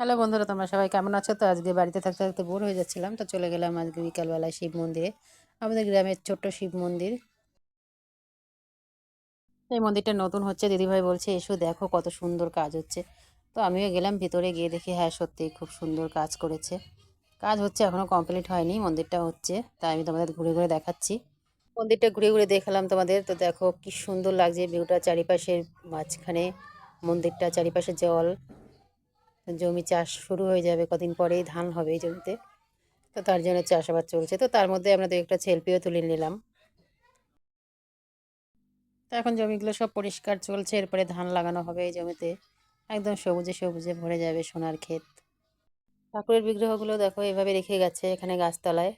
Hello বন্ধুরা, তোমরা সবাই কেমন আছো? তো আজকে বাড়িতে থাকতে থাকতে বোর হয়ে যাচ্ছিলাম, তো চলে গেলাম আজকে বিকালবেলায় শিব মন্দিরে। আমাদের গ্রামের ছোট্ট শিব মন্দির। এই মন্দিরটা নতুন হচ্ছে, দিদিভাই বলছে এসো দেখো কত সুন্দর কাজ হচ্ছে। তো আমিও গেলাম, ভিতরে গিয়ে দেখি হ্যাঁ সত্যি খুব সুন্দর কাজ করেছে। কাজ হচ্ছে, এখনো কমপ্লিট হয়নি, মন্দিরটা হচ্ছে, তাই আমি তোমাদের ঘুরে ঘুরে দেখাচ্ছি। মন্দিরটা ঘুরে ঘুরে দেখালাম তোমাদের, তো দেখো কি সুন্দর লাগছে ভিউটা, চারিপাশের মাঝখানে মন্দিরটা, চারিপাশে জল। জমি চাষ শুরু হয়ে যাবে কদিন পরেই, ধান হবে এই জমিতে। তো তার জন্য চাষাবাদ চলছে, তো তার মধ্যে আমরা দু একটা সেলফিও তুলে নিলাম। তো এখন জমিগুলো সব পরিষ্কার চলছে, এরপরে ধান লাগানো হবে এই জমিতে। একদম সবুজে সবুজে ভরে যাবে সোনার ক্ষেত। ঠাকুরের বিগ্রহগুলো দেখো এভাবে রেখে গেছে এখানে গাছতলায়।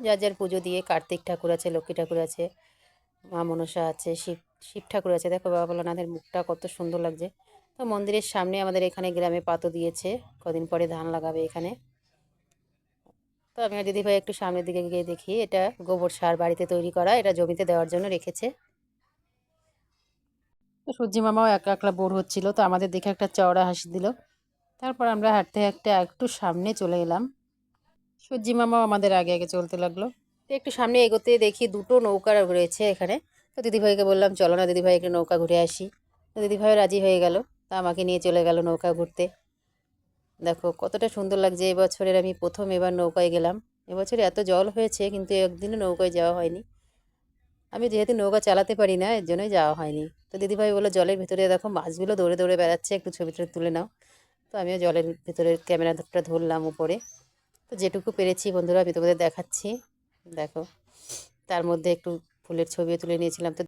যার যার পুজো দিয়ে, কার্তিক ঠাকুর আছে, লক্ষ্মী ঠাকুর আছে, মা মনসা আছে, শিব শিব ঠাকুর আছে। দেখো বাবা ভোলানাথের মুখটা কত সুন্দর লাগছে। তো মন্দিরের সামনে আমাদের এখানে গ্রামে পাতো দিয়েছে, কদিন পরে ধান লাগাবে এখানে। তো আমি আর দিদিভাই একটু সামনের দিকে গিয়ে দেখি, এটা গোবর সার বাড়িতে তৈরি করা, এটা জমিতে দেওয়ার জন্য রেখেছে। তো সূর্যি মামাও একা একলা বোর হচ্ছিল, তো আমাদের দেখে একটা চওড়া হাসি দিল। তারপর আমরা হাঁটতে হাঁটতে একটু সামনে চলে এলাম। সূর্যি মামাও আমাদের আগে আগে চলতে লাগলো। তো একটু সামনে এগোতে দেখি দুটো নৌকা রয়েছে এখানে। তো দিদিভাইকে বললাম চলো না দিদিভাই, একটু নৌকা ঘুরে আসি। তো দিদিভাইও রাজি হয়ে গেল, তা আমাকে নিয়ে চলে গেল নৌকা ঘুরতে। দেখো কতটা সুন্দর লাগছে, এবছরের আমি প্রথম এবার নৌকায় গেলাম। এবছরে এত জল হয়েছে কিন্তু একদিনও নৌকায় যাওয়া হয়নি। আমি যেহেতু নৌকা চালাতে পারি না, এর জন্যই যাওয়া হয়নি। তো দিদিভাই বললো জলের ভিতরে দেখো মাছগুলো দৌড়ে দৌড়ে বেড়াচ্ছে, একটু ছবি টবি তুলে নাও। তো আমিও জলের ভিতরের ক্যামেরাটা ধরলাম উপরে। তো যেটুকু পেরেছি বন্ধুরা আমি তোমাদের দেখাচ্ছি। দেখো, তার মধ্যে একটু ফুলের ছবিও তুলে নিয়েছিলাম। তো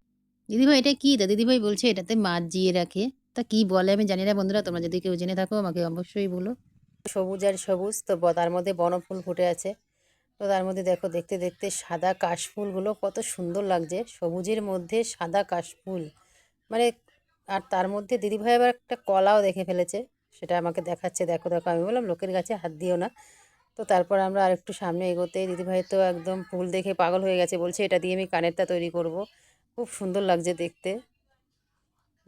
দিদিভাই এটা কি? তা দিদিভাই বলছে এটাতে মাছ জিয়ে রাখে। তা কি বলে আমি জানি না বন্ধুরা, তোমরা যদি কেউ জেনে থাকো আমাকে অবশ্যই বলো। সবুজ আর সবুজ, তো তার মধ্যে বনফুল ফুটে আছে। তো তার মধ্যে দেখো দেখতে দেখতে সাদা কাশফুলগুলো কত সুন্দর লাগছে, সবুজের মধ্যে সাদা কাশফুল মানে। আর তার মধ্যে দিদিভাই আবার একটা কলাও দেখে ফেলেছে, সেটা আমাকে দেখাচ্ছে, দেখো দেখো। আমি বললাম লোকের গাছে হাত দিও না। তো তারপর আমরা আরেকটু সামনে এগোতে দিদিভাই তো একদম ফুল দেখে পাগল হয়ে গেছে, বলছে এটা দিয়ে আমি কানেরটা তৈরি করব। খুব সুন্দর লাগছে দেখতে।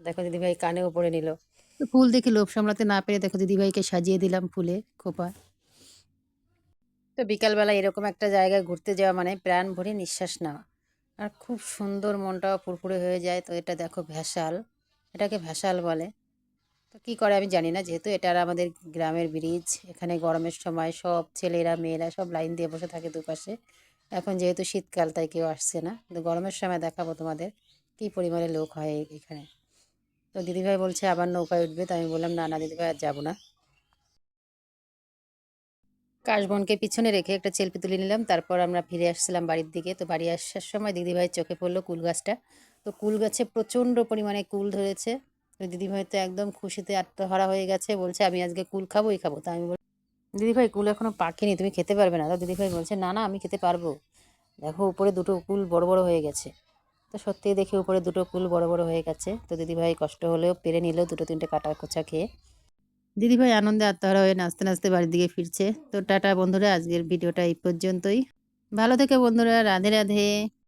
দেখো দিদিভাই কানেও পরে নিল। তো ফুল দেখে লোভ সামলাতে না পেরে দেখো দিদিভাইকে সাজিয়ে দিলাম ফুলে খোপা। তো বিকালবেলা এরকম একটা জায়গায় ঘুরতে যাওয়া মানে প্রাণ ভরে নিঃশ্বাস নেওয়া, আর খুব সুন্দর, মনটাও ফুরফুরে হয়ে যায়। তো এটা দেখো ভ্যাসাল, এটাকে ভ্যাসাল বলে। তো কী করে আমি জানি না, যেহেতু এটা আর আমাদের গ্রামের ব্রিজ, এখানে গরমের সময় সব ছেলেরা মেয়েরা সব লাইন দিয়ে বসে থাকে দুপাশে। এখন যেহেতু শীতকাল তাই কেউ আসছে না, কিন্তু গরমের সময় দেখাবো তোমাদের কী পরিমাণে লোক হয় এখানে। তো দিদিভাই বলছে আবার নৌকায় উঠবে, তো আমি বললাম না না দিদিভাই আর যাবো না। কাশবনকে পিছনে রেখে একটা সেলফি তুলে নিলাম, তারপর আমরা ফিরে আসছিলাম বাড়ির দিকে। তো বাড়ি আসার সময় দিদিভাইয়ের চোখে পড়লো কুল গাছটা। তো কুল গাছে প্রচণ্ড পরিমাণে কুল ধরেছে। তো দিদিভাই তো একদম খুশিতে আত্মহারা হয়ে গেছে, বলছে আমি আজকে কুল খাবোই খাবো। তা আমি বল দিদিভাই কুল এখনো পাকেনি, তুমি খেতে পারবে না? তো দিদিভাই বলছে না না আমি খেতে পারবো, দেখো উপরে দুটো কুল বড় বড় হয়ে গেছে। তো সত্যিই দেখি উপরে দুটো কুল বড় বড় হয়ে গেছে। তো দিদিভাই কষ্ট হলেও পেরে নিল দুটো তিনটে কাটা কোচা খেয়ে। দিদিভাই আনন্দে আত্মহারা হয়ে নাচতে নাচতে বাড়ির দিকে ফিরছে। তো টাটা বন্ধুরা, আজকের ভিডিওটা এই পর্যন্তই। ভালো থেকো বন্ধুরা, রাধে রাধে।